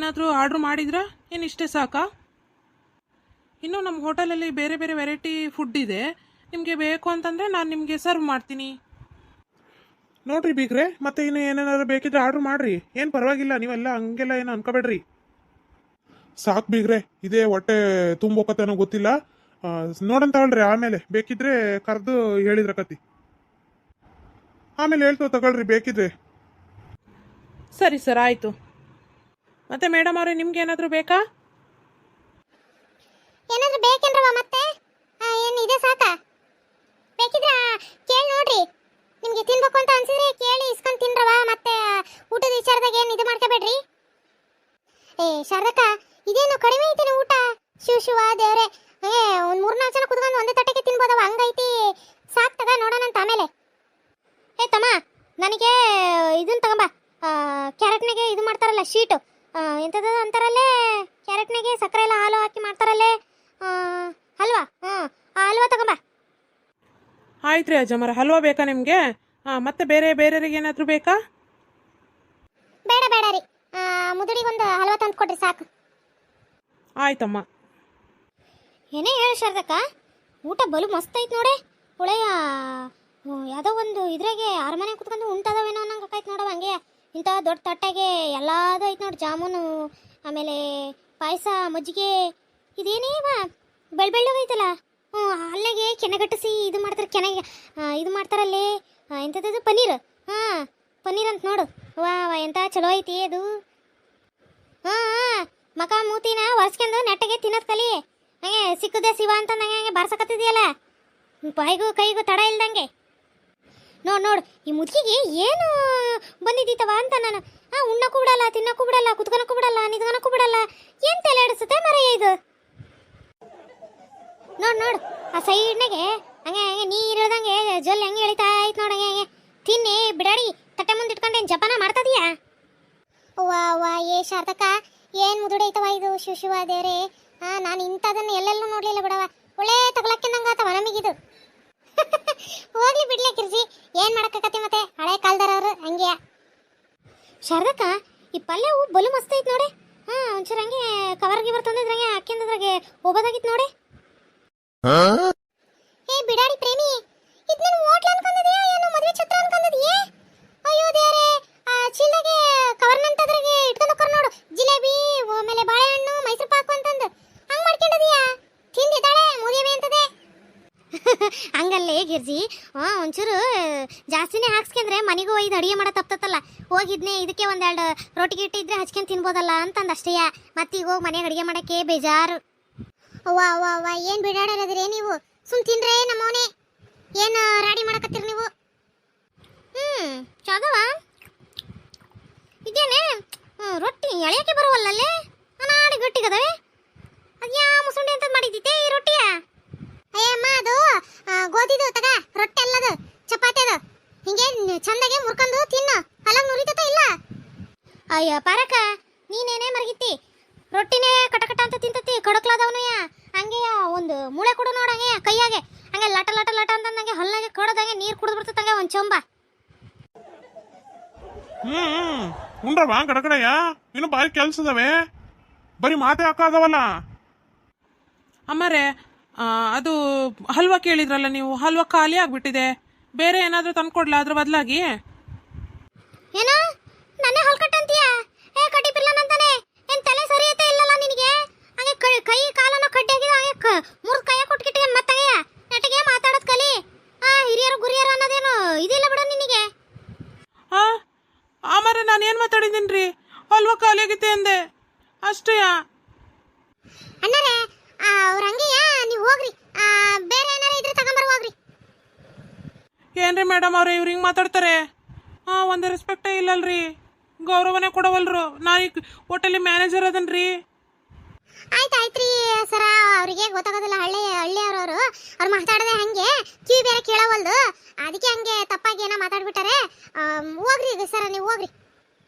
ಏನಾದರೂ ಆರ್ಡ್ರ್ ಮಾಡಿದ್ರಾ? ಏನು ಇಷ್ಟೇ ಸಾಕಾ? ಇನ್ನು ನಮ್ಮ ಹೋಟೆಲಲ್ಲಿ ಬೇರೆ ಬೇರೆ ವೆರೈಟಿ ಫುಡ್ ಇದೆ. ನಿಮಗೆ ಬೇಕು ಅಂತಂದರೆ ನಾನು ನಿಮಗೆ ಸರ್ವ್ ಮಾಡ್ತೀನಿ. ನೋಡ್ರಿ ಬೀಗ್ರೆ, ಮತ್ತೆ ಇನ್ನು ಏನೇನಾದ್ರು ಬೇಕಿದ್ರೆ ಆರ್ಡ್ರ್ ಮಾಡ್ರಿ, ಏನು ಪರವಾಗಿಲ್ಲ, ನೀವೆಲ್ಲ ಹಂಗೆಲ್ಲ ಏನು ಅನ್ಕೋಬೇಡ್ರಿ. ಸಾಕು ಬೀಗ್ರೆ, ಇದೇ ಹೊಟ್ಟೆ ತುಂಬೋಕತ್ತೇನೋ ಗೊತ್ತಿಲ್ಲ. ನೋಡಂತ ಹೇಳ್ರಿ, ಆಮೇಲೆ ಬೇಕಿದ್ರೆ ಕರೆದು ಹೇಳಿದ್ರ ಕತಿ, ಆಮೇಲೆ ಹೇಳ್ತೇವೆ ತಗೊಳ್ರಿ ಬೇಕಿದ್ರೆ. ಸರಿ ಸರ್, ಆಯಿತು. ಮತ್ತೆ ಮೇಡಮ್ ಅವರೇ, ನಿಮ್ಗೆ ಏನಾದರೂ ಬೇಕಾ? ಏನಾದ್ರೂ ಬೇಕೇನ್ರವ? ಮತ್ತೆ ಏನು ಇದೆ ಸಾಕಾ? ಬೇಕಿದ್ರೆ ಕೇಳಿ ನೋಡ್ರಿ. ನಿಮ್ಗೆ ತಿನ್ಬೇಕು ಅಂತ ಅನ್ಸಿದ್ರೆ ಕೇಳಿ ಇಸ್ಕೊಂಡ್ ತಿನ್ರವ. ಮತ್ತೆ ಊಟದ ವಿಚಾರದಾಗ ಏನು ಇದು ಮಾಡ್ಕೋಬೇಡ್ರಿ. ಶಾರದಕ್ಕ, ಇದೇನು ಕಡಿಮೆ ಐತೇನೆ ಊಟ? ಶಿವ ದೇವ್ರೆ, ಒಂದು 3-4 ಜನ ಕುತ್ಕೊಂಡು ಒಂದೇ ತಟ್ಟೆಗೆ ತಿನ್ಬೋದವ, ಹಂಗೈತಿ. ಸಾಕ್ ತಗ, ನೋಡೋಣಂತ ಆಮೇಲೆ. ತಮ್ಮ, ನನಗೆ ಇದನ್ನ ತಗೊಂಬ. ಕ್ಯಾರೆಟ್ನಾಗೆ ಇದು ಮಾಡ್ತಾರಲ್ಲ, ಶೀಟು ಎಂಥದ್ದು ಅಂತಾರಲ್ಲೇ, ಕ್ಯಾರೆಟ್ನಾಗೆ ಸಕ್ಕರೆ ಎಲ್ಲ ಹಾಲು ಹಾಕಿ ಮಾಡ್ತಾರಲ್ಲೇ, ಹಲ್ವಾ. ಆ ಹಲ್ವಾ ತಗೊಂಬ. ಆಯ್ತು ರೀ ಅಜ್ಜಮ್ಮರ, ಹಲ್ವಾ ಬೇಕಾ ನಿಮಗೆ? ಮತ್ತೆ ಬೇರೆಯವರಿಗೆ ಏನಾದರೂ ಬೇಕಾ? ಬೇಡ ಬೇಡ ರೀ, ಮುದುಡಿಗೊಂದು ಹಲ್ವಾ ತಂದು ಕೊಡ್ರಿ ಸಾಕು. ಆಯ್ತಮ್ಮ. ಏನೇ ಹೇಳು ಶಾರದಕ್ಕ, ಊಟ ಬಲು ಮಸ್ತ್ ಐತೆ ನೋಡೆ. ಒಳ್ಳೆಯ ಯಾವುದೋ ಒಂದು ಇದ್ರಾಗೆ ಅರಮನೆ ಕುತ್ಕೊಂಡು ಉಂಟದವೇನೋ ಅನ್ನಂಗೆ ಆಕೈತೆ ನೋಡವ. ಹಂಗೆ ಇಂಥ ದೊಡ್ಡ ತಟ್ಟೆಗೆ ಎಲ್ಲದೂ ಐತೆ ನೋಡಿ. ಜಾಮೂನು, ಆಮೇಲೆ ಪಾಯಸ, ಮಜ್ಜಿಗೆ, ಇದೇನೇವ ಬೆಳ್ಳಗೈತಲ್ಲ. ಅಲ್ಲಿಗೆ ಕೆನೆಗಟ್ಟಿಸಿ ಇದು ಮಾಡ್ತಾರೆ, ಕೆನೆಗೆ ಇದು ಮಾಡ್ತಾರಲ್ಲಿ. ಎಂಥದ್ದು ಪನ್ನೀರ್. ಪನ್ನೀರ್ ಅಂತ ನೋಡು. ವಾ ಎಂಥ ಚಲೋ ಐತಿ ಅದು. ಮಕ ಮೂತಿನ ಒರೆಸ್ಕೊಂಡು ನೆಟ್ಟಗೆ ತಿನ್ನೋದು ಕಲಿ. ಹಂಗೆ ಸಿಕ್ಕದೆ ಶಿವ ಅಂತಂದಂಗೆ ಹಂಗೆ ಬಾರ್ಸಕತ್ತಿದೆಯಲ್ಲ, ಬಾಯಿಗೂ ಕೈಗೂ ತಡ ಇಲ್ದಂಗೆ. ನೋಡು ಈ ಮುದುಕಿಗೆ ಏನು ಬಂದಿದ್ದೀತವ ಅಂತ ನಾನು. ಉಣ್ಣಕ್ಕೂ ಬಿಡಲ್ಲ, ತಿನ್ನಕ್ಕೂ ಬಿಡಲ್ಲ, ಕುತ್ಕೊಳಕ್ಕೂ ಬಿಡಲ್ಲ, ನಿದ್ಕೊಳಕ್ಕೂ ಬಿಡಲ್ಲ. ಏನು ತಲೆ ಹಿಡಿಸುತ್ತೆ ಮರೆಯ ಇದು? ನೋಡು ಆ ಸೈಡ್ನಾಗೆ ಹಂಗೆ ಹಂಗೆ ನೀರು ಇಳ್ದಂಗೆ ಜೊಲ್ ಹೆಂಗೆ ಎಳಿತಾ ಆಯ್ತು ನೋಡು. ಹಂಗೆ ತಿನ್ನಿ ಬಿಡಾಡಿ, ತಟ್ಟೆ ಮುಂದೆ ಇಟ್ಕೊಂಡೇನು ಜಪಾನ ಮಾಡ್ತದೀಯಾ? ವಾ ಶಾರದಕ್ಕ, ಏನು ಮುದುಡೈತವ ಇದು. ಶಿವ ದೇವ್ರೆ, ನಾನು ಇಂಥದನ್ನು ಎಲ್ಲೆಲ್ಲೂ ನೋಡಲಿಲ್ಲ ಬಿಡವ. ಒಳ್ಳೆ ತಗೊಳಕ್ಕಿಂದಂಗೆ ಆತವ ನಮಗಿದು. ಹೋಗ್ಲಿ ಬಿಡ್ಲಿ ಕಿರ್ಜಿ, ಏನು ಮಾಡಕ್ಕತ್ತೆ ಮತ್ತೆ, ಹಳೆ ಕಾಲದವ್ರು ಹಂಗೆ. ಶಾರದಕ್ಕ, ಈ ಪಲ್ಯ ಹೂ ಬಲು ಮಸ್ತ್ ಐತೆ ನೋಡಿ. ಒಂಚೂರು ಹಂಗೆ ಕವರ್ಗೆ ಬರ್ತಂದ್ರೆ ಹಾಕಿಂದ್ರಾಗೆ ಹೋಗೋದಾಗಿತ್ತು ನೋಡಿ. ಬಿಡಾಡಿ ಪ್ರೇಮಿ, ಇದು ನಾನು ಹೋಟ್ಲ್ ಅನ್ಕೊಂಡಿದ್ಯಾ ಏನು ಮದುವೆ ಛತ್ರ ಅನ್ಕೊಂಡಿದ್ಯಾ? ಅಯ್ಯೋ ದೇವ್ರೆ, ಚೀಲದಾಗೆ ಕವರ್ನಂತದ್ರಾಗೆ ಇಟ್ಕೊಂಡು ಹೋಗ್ರ ನೋಡು. ಜಿಲೇಬಿ, ಆಮೇಲೆ ಬಾಳೆಹಣ್ಣು, ಮೈಸೂರು ಪಾಕು ಅಂತಂದು ಹಂಗೆ ಮಾಡ್ಕೊಂಡಿದೀಯಾ? ತಿಂದಿದ್ದಾಳೆ ಮುದಿಯವೆ ಅಂತದೆ. ಹಂಗಲ್ಲೇ ಗಿರ್ಜಿ, ಒಂಚೂರು ಜಾಸ್ತಿನೇ ಹಾಕ್ಸ್ಕೊಂಡ್ರೆ ಮನೆಗೂ ಒಯ್ದು ಅಡುಗೆ ಮಾಡೋ ತಪ್ತತ್ತಲ್ಲ. ಹೋಗಿದ್ನೆ ಇದಕ್ಕೆ ಒಂದೆರಡು ರೊಟ್ಟಿ ಗಿಟ್ಟಿ ಇದ್ರೆ ಹಚ್ಕೊಂಡು ತಿನ್ಬೋದಲ್ಲ ಅಂತಂದು ಅಷ್ಟೇ. ಮತ್ತೀಗ ಹೋಗಿ ಮನೆಗೆ ಅಡುಗೆ ಮಾಡೋಕ್ಕೆ ಬೇಜಾರು. ವಾ ಏನು ಬಿಡಾಡೋದ್ರಿ ನೀವು? ಸುಮ್ ತಿನ್ರೆ ನಮ್ಮವನೇ. ಏನು ರಾಡಿ ಮಾಡಕತ್ತೀರಿ ನೀವು? ಚಾದವ ಇದೇನೆ ರೊಟ್ಟಿ ಎಳೆಯಕ್ಕೆ ಬರುವಲ್ಲೇ, ನಾಡಿ ಗಟ್ಟಿಗದವೆ. ಅದು ಯಾವ ಮುಸುಂಡಿ ಅಂತ ಮಾಡಿದ್ದಿತ್ತೆ ಈ ರೊಟ್ಟಿಯ? ಅಯ್ಯಮ್ಮ, ಅದು ಗೋಧಿದು ತಗ ರೊಟ್ಟಿ ಅಲ್ಲದು, ಚಪಾತಿ ಅದು. ಹಿಂಗೆ ಚಂದಾಗೆ ಮುರ್ಕೊಂಡು ತಿನ್ನು, ಅಲಾಗ ನುರಿತತ ಇಲ್ಲ. ಅಯ್ಯ ಪಾರಕ, ನೀನೇನೇ ಮರಗಿತ್ತಿ, ರೊಟ್ಟಿನೇ ಕಟಕಟ ಅಂತ ತಿಂತತಿ ಕಡಕ್ಲಾದವನಯ್ಯ. ಹಂಗೆ ಒಂದು ಮೂಳೆ ಕೊಡು ನೋಡಂಗೆ ಕೈಯಾಗೆ, ಹಂಗೆ ಲಟ ಲಟ ಲಟ ಅಂತಂದಂಗೆ ಹಲ್ಲಾಗೆ ಕಡದಂಗೆ ನೀರು ಕುಡಿದು ಬಿಡ್ತಂಗೆ ಒಂದು ಚೊಂಬ. ಉಂಡ್ರವಾ ಕಡಕಡೆಯ, ಇನ್ನು ಬಾರಿ ಕೆಲ್ಸದವೆ, ಬರೀ ಮಾತೆ ಹಾಕದವಲ್ಲ. ಅಮ್ಮರೇ, ಅದು ಹಲ್ವಾ ಕೇಳಿದ್ರಲ್ಲ ನೀವು, ಹಲ್ವಾ ಖಾಲಿ ಆಗಿಬಿಟ್ಟಿದೆ. ಬೇರೆ ಏನಾದರೂ ತಂದ್ಕೊಡ್ಲಾ ಅದ್ರ ಬದಲಾಗಿ? ಏನೋ ನನ್ನೇ ಹೊಲ್ಕಟ್ಟಂತೀಯ? ಕಡ್ಡಿ ಪಿಲ್ಲನಂತಾನೆ, ಏನು ತಲೆ ಸರಿ ಐತೆ ಇಲ್ಲಲ್ಲ ನಿನಗೆ? ಹಂಗೆ ಕೈ ಕಾಲನ್ನು ಕಡ್ಡಿಯಾಗಿದೆ, ಹಂಗೆ ಮೂರು ಕೈಯ ಕೊಟ್ಕಿಟ್ಟಿಗೆ ಮತ್ತಂಗೆಯ ನೆಟ್ಟಿಗೆ ಮಾತಾಡೋದು ಕಲಿ. ಹಿರಿಯರು ಗುರಿಯರು ಅನ್ನೋದೇನು ಇದಿಲ್ಲ ಬಿಡು ನಿನಗೆ. ಅಮ್ಮರೇ, ನಾನು ಏನು ಮಾತಾಡಿದ್ದೀನಿ ರೀ? ಹಲ್ವಾ ಖಾಲಿ ಆಗಿತ್ತೆ ಅಂದೆ ಅಷ್ಟೇ. ಅಣ್ಣರೇ, ಅವ್ರ ಹಂಗೆಯಾ, ನೀವು ಹೋಗ್ರಿ, ಬೇರೆ ಏನಾರ ಇದ್ರೆ ತಗೊಂಬರ್ ಹೋಗ್ರಿ. ಏನ್ರಿ ಮೇಡಮ್ ಅವ್ರೆ, ಇವ್ರು ಹಿಂಗೆ ಮಾತಾಡ್ತಾರೆ? ಒಂದು ರೆಸ್ಪೆಕ್ಟೇ ಇಲ್ಲಲ್ರಿ, ಗೌರವನೇ ಕೊಡವಲ್ರು. ನಾನು ಹೋಟೆಲಿ ಮ್ಯಾನೇಜರ್ ಅದನ್ರಿ. ಆಯ್ತಾಯ್ತ್ರಿ ಸರ, ಅವರಿಗೆ ಗೊತ್ತಾಗೋದಿಲ್ಲ, ಹಳ್ಳಿಯವರು ಅವ್ರು ಮಾತಾಡದೆ ಹಂಗೆ ಕಿವಿ ಬೇರೆ ಕೇಳವಲ್ದು, ಅದಕ್ಕೆ ಹಂಗೆ ತಪ್ಪಾಗಿ ಏನೋ ಮಾತಾಡ್ಬಿಟ್ಟಾರೆ. ಹೋಗ್ರಿ ಸರ, ನೀವು ಹೋಗ್ರಿ.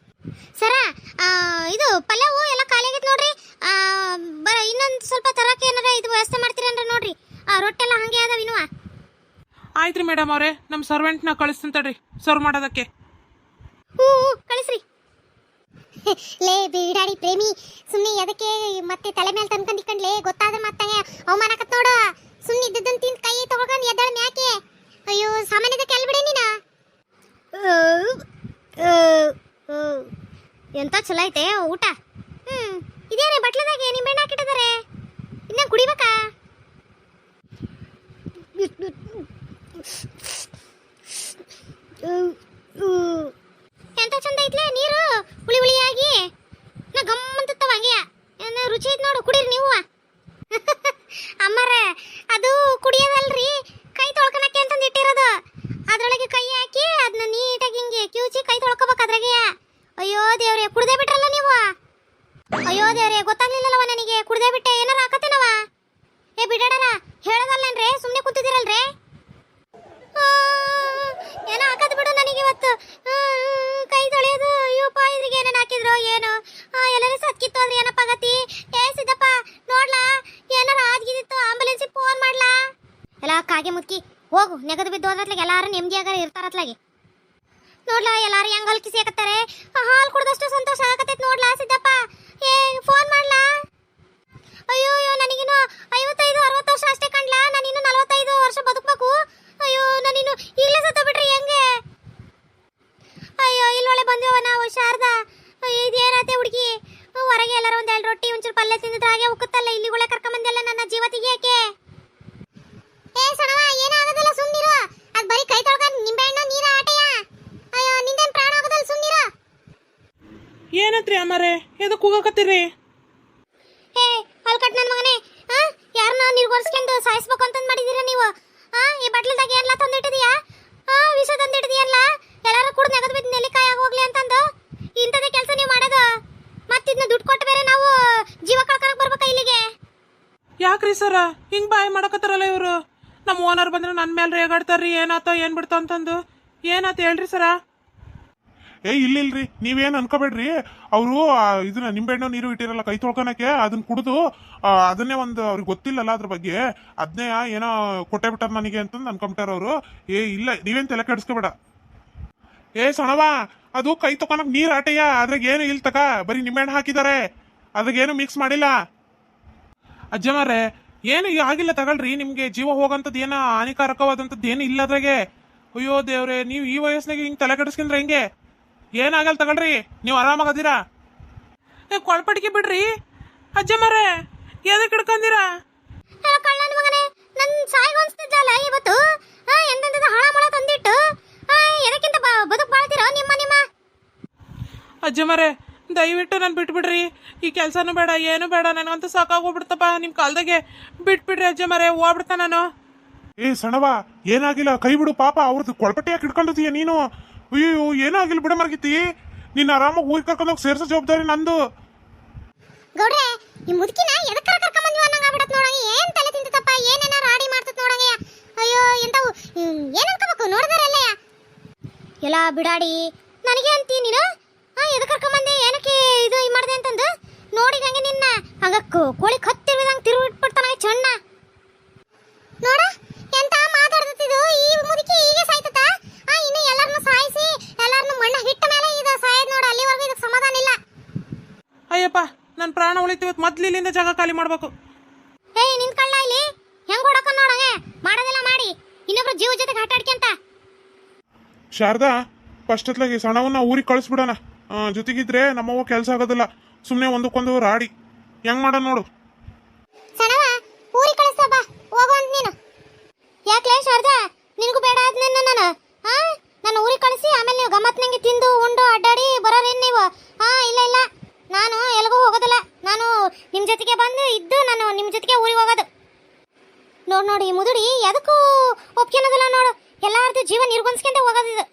ಸರ, ಇದು ಪಲ್ಯವು ಎಲ್ಲ ಖಾಲಿ ಆಗೈತೆ ನೋಡ್ರಿ. ಇನ್ನೊಂದು ಸ್ವಲ್ಪ ತರಕ್ಕೆ ಏನಾರ ಇದು ವ್ಯವಸ್ಥೆ ಮಾಡ್ತೀರೇನ್ರಿ ನೋಡ್ರಿ. ರೊಟ್ಟಿ ಎಲ್ಲ ಹಂಗೆ ಅದಾವ ಇನ್ನೂ. ಆಯ್ತು ರೀ ಮೇಡಮ್ ಅವರೇ, ನಮ್ಮ ಸರ್ವೆಂಟ್ನ ಕಳಿಸ್ತೀನಿ ತಡ್ರಿ ಸರ್ವ್ ಮಾಡೋದಕ್ಕೆ. ಕಳಿಸ್ರಿ. ಲೇ ಬಿಡಾಡಿ ಪ್ರೇಮಿ ಸುಮ್ಮನೆ ಅದಕ್ಕೆ ಮತ್ತೆ ತಲೆ ಮೇಲೆ ತಂದ್ಕೊಂಡಿಕೊಂಡ್ಲೇ ಗೊತ್ತಾದ್ರೆ ಮತ್ತೆ ಅವಮಾನ ಆಕತ್ ನೋಡು. ಸುಮ್ಮನೆ ಇದ್ದದ್ದನ್ನು ತಿಂದು ಕೈ ತಗೊಂಡು ಎದ್ದಾಳ ಮ್ಯಾಕೆ. ಅಯ್ಯೋ ಸಾಮಾನ್ಯದ ಕೆಲ್ಬಿಡೆ ನೀನು. ಎಂತ ಚಲೋ ಐತೆ ಊಟ. ಇದೇನೇ ಬಟ್ಲದಾಗೆ ನಿಂಬೆಣ್ಣೆ ಹಾಕಿಟ್ಟಿದ್ದಾರೆ, ಇನ್ನ ಕುಡಿಬೇಕಾ? ಎಂತ ಚಂದ ಐತ್ಲೆ ನೀರು, ಹುಳಿ ಹುಳಿಯಾಗಿ ನಾ ಗಮ್ಮಂತತ್ತವ ಹಂಗೆ ರುಚಿ ಐತ್ ನೋಡು, ಕುಡೀರಿ ನೀವು. ಅಮ್ಮರ ಅದು ಕುಡಿಯೋದಲ್ರಿ, ಕೈ ತೊಳ್ಕೊಳಕ್ಕೆ ಅಂತಂದು ಇಟ್ಟಿರೋದು. ಅದ್ರೊಳಗೆ ಕೈ ಹಾಕಿ ಅದನ್ನ ನೀಟಾಗಿ ಹಿಂಗೆ ಕಿವುಚಿ ಕೈ ತೊಳ್ಕೊಬೇಕು ಅದ್ರಾಗೆ. ಅಯ್ಯೋ ದೇವ್ರೆ, ಕುಡ್ದೇ ಬಿಟ್ರಲ್ಲ ನೀವು. ಅಯ್ಯೋ ದೇವ್ರೆ, ಗೊತ್ತಾಗ್ಲಿಲ್ಲವ ನನಗೆ, ಕುಡ್ದೇ ಬಿಟ್ಟೆ. ಏನಾರ ಹಾಕತ್ತೇನವ? ಏ ಬಿಡಾಡರ ಹೇಳೋದಲ್ಲೇನ್ರಿ, ಸುಮ್ಮನೆ ಕೂತಿದ್ದೀರಲ್ರಿ. ಏನೋ ಹಾಕದ್ ಬಿಡು ನನಗೆ ಇವತ್ತು. ಕೈ ತೊಳೆಯೋದು ಅಯ್ಯೋಪ್ಪ, ಇದ್ರಿಗೆ ಏನೇನು ಹಾಕಿದ್ರು ಏನು? ಎಲ್ಲರೂ ಸತ್ಕಿತ್ತು ಅಂದ್ರೆ ಏನಪ್ಪ ಆಗತಿ? ಏ ಸಿದ್ದಪ್ಪ ನೋಡ್ಲಾ, ಏನಾರ ಆದ್ಗಿದಿತ್ತು ಆಂಬುಲೆನ್ಸಿಗೆ ಫೋನ್ ಮಾಡ್ಲಾ? ಎಲ್ಲ ಕಾಗೆ ಮುತ್ಕಿ ಹೋಗು, ನೆಗದು ಬಿದ್ದು ಹೋದ್ರತ್ಲಾಗ ಎಲ್ಲಾರು ನೆಮ್ಮದಿಯಾಗ ಇರ್ತಾರತ್ಲಾಗೆ. ನೋಡ್ಲಾ ಎಲ್ಲಾರು ಹೆಂಗ್ ಹಲ್ಕಿಸಿ ಹಾಕತ್ತಾರೆ. ಹಾಲು ಕುಡ್ದಷ್ಟು ಸಂತೋಷ ಆಗತೈತಿ ನೋಡ್ಲಾ ಸಿದ್ದಪ್ಪ. ಏ ಫೋನ್ ಮಾಡ್ಲಾ? ಅಯ್ಯೋ ಅಯ್ಯೋ, ನನಗಿನ್ನು 55-60 ವರ್ಷ ಅಷ್ಟೇ ಕಂಡ್ಲಾ, ನಾನಿನ್ನು 45 ವರ್ಷ ಬದುಕಬೇಕು. ಅಯ್ಯೋ ನಾನಿನ್ನು ಈಗಲೇ ಸತ್ತ ಬಿಟ್ರಿ ಹೆಂಗೆ? ಅಯ್ಯೋ ಇಲ್ಲೊಳೆ ಬಂದೇವ ನಾವು ಶಾರದಾ. ಅಯ್ಯೋ ಇದೇನತ್ತೆ ಹುಡುಗಿ, ಹೊರಗೆ ಎಲ್ಲಾರ ಒಂದ್ 2 ರೊಟ್ಟಿ ಒಂಚೂರು ಪಲ್ಯ ತಿಂದಿದ್ರೆ ಹಾಗೆ ಉಕ್ಕತ್ತಲ್ಲ, ಇಲ್ಲಿಗೊಳೆ ಕರ್ಕೊಂಬಂದೆಲ್ಲ ನನ್ನ ಜೀವ ತೆಗಿಯಕ್ಕೆ. ಏ ಸಣವ, ಏನಾಗೋದಿಲ್ಲ ಸುಮ್ನಿರು. ಅದ್ ಬರೀ ಕೈ ತೊಳ್ಕೊಂಡು ನಿಂಬೆಹಣ್ಣು ನೀರ ಆಟೆಯ. ಅಯ್ಯೋ ನಿಂದೇನ್ ಪ್ರಾಣ ಆಗೋದಲ್ಲ, ಸುಮ್ನಿರು. ಏನತ್ರಿ ಅಮ್ಮರೇ, ಎದಕ್ಕೆ ಕೂಗಕತ್ತೀರಿ? ಏ ಹಲ್ಕಟ್ ನನ್ನ ಮಗನೇ, ಯಾರನ್ನ ನಿರ್ಗೋರ್ಸ್ಕೊಂಡು ಸಾಯಿಸ್ಬೇಕು ಅಂತಂದ್ ಮಾಡಿದೀರ ನೀವು? ಈ ಬಟ್ಲದಾಗ ಏನ್ಲ ತಂದಿಟ್ಟಿದೀಯಾ? ವಿಷ ತಂದಿಟ್ಟಿದೀಯಲ್ಲ, ಎಲ್ಲಾರು ಕೂಡ ನೆಗದು ಬಿದ್ದು ನೆಲ್ಲಿಕಾಯಿ ಆಗೋಗ್ಲಿ ಅಂತಂದು ಇಂಥದೇ ಕೆಲಸ ನೀವು ಮಾಡೋದು. ಮತ್ತಿದ್ನ ದುಡ್ಡು ಕೊಟ್ಟು ಬೇರೆ ನಾವು ಜೀವ ಕಳ್ಕೊಳಕ್ ಬರ್ಬೇಕಾ ಇಲ್ಲಿಗೆ? ಯಾಕ್ರಿ ಸರ ಹಿಂಗ್ ಬಾಯ್ ಮಾಡಕತ್ತಾರಲ್ಲ ಇವರು? ನಮ್ಮ ಓನರ್ ಬಂದ್ರೆ ನನ್ನ ಮೇಲೆ ರೇಗಾಡ್ತಾರ್ರಿ, ಏನಾತೋ ಏನ್ ಬಿಡ್ತೋ ಅಂತಂದು. ಏನಾತ ಹೇಳ್ರಿ ಸರ? ಏ ಇಲ್ಲಿಲ್ರಿ, ನೀವೇನು ಅನ್ಕೋಬೇಡ್ರಿ. ಅವರು ಇದನ್ನ ನಿಂಬೆಹಣ್ಣು ನೀರು ಇಟ್ಟಿರಲ್ಲ ಕೈ ತೊಳ್ಕೊಳಕ್ಕೆ, ಅದನ್ನ ಕುಡಿದು ಅದನ್ನೇ ಒಂದು ಅವ್ರಿಗೆ ಗೊತ್ತಿಲ್ಲಲ್ಲ ಅದ್ರ ಬಗ್ಗೆ, ಅದನ್ನೇ ಏನೋ ಕೊಟ್ಟೆ ಬಿಟ್ಟಾರ ನನಗೆ ಅಂತಂದು ಅನ್ಕೊಂಬಿಟ್ಟಾರ ಅವರು. ಏ ಇಲ್ಲ, ನೀವೇನು ತಲೆ ಕೆಡಿಸ್ಕೋಬೇಡ. ಏ ಸಣವ, ಅದು ಕೈ ತೊಕೊಳಕ್ ನೀರ್ ಆಟೆಯ, ಅದ್ರಾಗ ಏನು ಇಲ್ ತಕ, ಬರೀ ನಿಂಬೆಹಣ್ಣು ಹಾಕಿದ್ದಾರೆ, ಅದ್ರಾಗೇನು ಮಿಕ್ಸ್ ಮಾಡಿಲ್ಲ. ಅಜ್ಜಮಾರೆ ಏನು ಆಗಿಲ್ಲ ತಗೊಳ್ರಿ, ನಿಮ್ಗೆ ಜೀವ ಹೋಗಂತದ್ ಏನೋ ಹಾನಿಕಾರಕವಾದಂಥದ್ದು ಏನು ಇಲ್ಲ ಅದ್ರಾಗೆ. ಅಯ್ಯೋ ದೇವ್ರೆ, ನೀವು ಈ ವಯಸ್ಸಿನಾಗ ಹಿಂಗೆ ತಲೆ ಕೆಡಿಸ್ಕೊಂಡ್ರೆ ಹೆಂಗೆ? ಏನಾಗಲ್ಲ ತಗೊಳ್ರಿ, ನೀವು ಆರಾಮಾಗದೀರಾ. ಕೊಳ್ಪಟಿಗೆ ಬಿಡ್ರಿ ಅಜ್ಜಮಾರೆ, ಎದಕ್ಕೆ ಹಿಡ್ಕಂದಿರಾ? ಕಳ್ಳನ ಮಗನೇ, ನನ್ನ ಸಾಯಿಗೆ ಅನ್ಸ್ತಿದ್ದಲ್ಲ ಇವತ್ತು. ಎಂತೆಂತದ ಹಾಳ ಮಾಡ ತಂದಿಟ್ಟು ಎದಕ್ಕಿಂತ ಬದುಕು ಬಾಳ್ತಿರೋ ನಿಮ್ಮ ನಿಮ್ಮ? ಅಜ್ಜಮಾರೆ ದಯವಿಟ್ಟು ನಾನು ಬಿಟ್ಬಿಡ್ರಿ, ಈ ಕೆಲಸನೂ ಬೇಡ ಏನು ಬೇಡ, ನನಗಂತೂ ಸಾಕಾಗೋಗ್ಬಿಡ್ತಪ್ಪ ನಿಮ್ಮ ಕಾಲ್ದಾಗೆ. ಬಿಟ್ಬಿಡ್ರಿ ಅಜ್ಜಮಾರೆ, ಹೋಗ್ಬಿಡ್ತ ನಾನು. ಏ ಸಣವ, ಏನಾಗಿಲ್ಲ, ಕೈ ಬಿಡು ಪಾಪ, ಅವ್ರದ್ದು ಕೊಳಪಟ್ಟಿ ಯಾಕೆ ಹಿಡ್ಕೊಂಡಿದೀಯ ನೀನು? ಅಯ್ಯೋ ಏನಾಗಿಲ್ಲ ಬಿಡ ಮರ್ಗಿತಿ, ನಿನ್ನ ಆರಾಮಾಗಿ ಊರಿಗೆ ಕರ್ಕೊಂಡೋಗಿ ಸೇರ್ಸೋ ಜವಾಬ್ದಾರಿ ನಂದು. ಗೌಡ್ರೆ, ಈ ಮುದುಕಿನ ಎದಕ್ಕೆ ಕರ್ಕೊಂಬಂದ್ವಿ ಅನ್ನಂಗ ಆಗ್ಬಿಡತ್ ನೋಡಂಗೆ. ಏನ್ ತಲೆ ತಿಂತಪ್ಪ, ಏನೇನ ರಾಡಿ ಮಾಡ್ತತ್ ನೋಡಂಗೆ. ಅಯ್ಯೋ ಎಂತವು ಏನ್ ಅನ್ಕೋಬೇಕು ನೋಡಿದಾರಲ್ಲ. ಎಲ್ಲ ಬಿಡಾಡಿ ನನಗೆ ಅಂತೀ ನೀನು? ಎದಕ್ಕೆ ಕರ್ಕೊಂಬಂದೆ, ಏನಕ್ಕೆ ಇದು ಮಾಡಿದೆ ಅಂತಂದು ನೋಡಿ ಹಂಗೆ ನಿನ್ನ ಹಂಗ ಕೋಳಿ ಕತ್ತಿರ್ವಿದಂಗೆ ತಿರುಗಿಟ್ಬಿಡ್ತಾನ ಚಣ್ಣ ನೋಡ. ಎಂತ ಮಾತಾಡ್ತಿದ್ದು ಈ ಮುದುಕಿ ಹೀಗೆ ಸಾಯ್ತತ. ಇನ್ನು ಎಲ್ಲರನ್ನು ಸಾಯಿಸಿ ಎಲ್ಲರನ್ನು ಮಣ್ಣ ಹಿಟ್ಟ ಮೇಲೆ ಇದು ಸಾಯದ್ ನೋಡ, ಅಲ್ಲಿವರೆಗೂ ಇದಕ್ಕೆ ಸಮಾಧಾನ ಇಲ್ಲ. ಅಯ್ಯಪ್ಪ, ನನ್ನ ಪ್ರಾಣ ಉಳಿತೀವತ್ತು ಮೊದ್ಲು ಇಲ್ಲಿಂದ ಜಾಗ ಖಾಲಿ ಮಾಡ್ಬೇಕು. ಏಯ್ ನಿಂತ್ಕೊಳ್ಳ ಇಲ್ಲಿ, ಹೆಂಗ್ ಹೊಡಕ ನೋಡಂಗೆ ಮಾಡೋದೆಲ್ಲ ಮಾಡಿ ಇನ್ನೊಬ್ರು ಜೀವ ಜೊತೆಗೆ ಆಟಾಡ್ಕೊಂತ. ಶಾರದಾ, ಫಸ್ಟ್ ಹೊತ್ಲಾಗಿ ಸಣವನ್ನ ಊರಿಗೆ ಕಳಿಸ್ಬಿಡೋಣ, ಜೊತೆಗಿದ್ರೆ ನಮ್ಮವ್ವ ಕೆಲಸ ಆಗೋದಿಲ್ಲ. ಸುಮ್ಮನೆ ಒಂದಕ್ಕೊಂದು ರಾಡಿ ಹೆಂಗ್ ಮಾಡೋಣ ನೋಡು. ಸಣವ ಊರಿಗೆ ಕಳಿಸ್ತಾ ಬಾ, ಹೋಗು ಅಂತ ನೀನು. ಯಾಕ್ಲೇ ಶಾರದಾ, ನಿನಗೂ ಬೇಡ ಆದ್ನೇನ ನಾನು ಊರಿಗೆ ಕಳಿಸಿ ಆಮೇಲೆ ನೀವು ಗಮ್ಮತ್ನಂಗೆ ತಿಂದು ಉಂಡು ಅಡ್ಡಾಡಿ ಬರೋರೇನು ನೀವು? ಇಲ್ಲ ಇಲ್ಲ, ನಾನು ಎಲ್ಗೂ ಹೋಗೋದಿಲ್ಲ. ನಾನು ನಿಮ್ಮ ಜೊತೆಗೆ ಬಂದು ಇದ್ದು ನಾನು ನಿಮ್ಮ ಜೊತೆಗೆ ಊರಿಗೆ ಹೋಗೋದು. ನೋಡಿ ಈ ಮುದುಡಿ ಎದಕ್ಕೂ ಒಪ್ಕೊಳೋದಿಲ್ಲ ನೋಡು, ಎಲ್ಲಾರ್ದು ಜೀವ ನಿರ್ಗೊಂಡ್ಸ್ಕೊಂತ ಹೋಗೋದಿದು.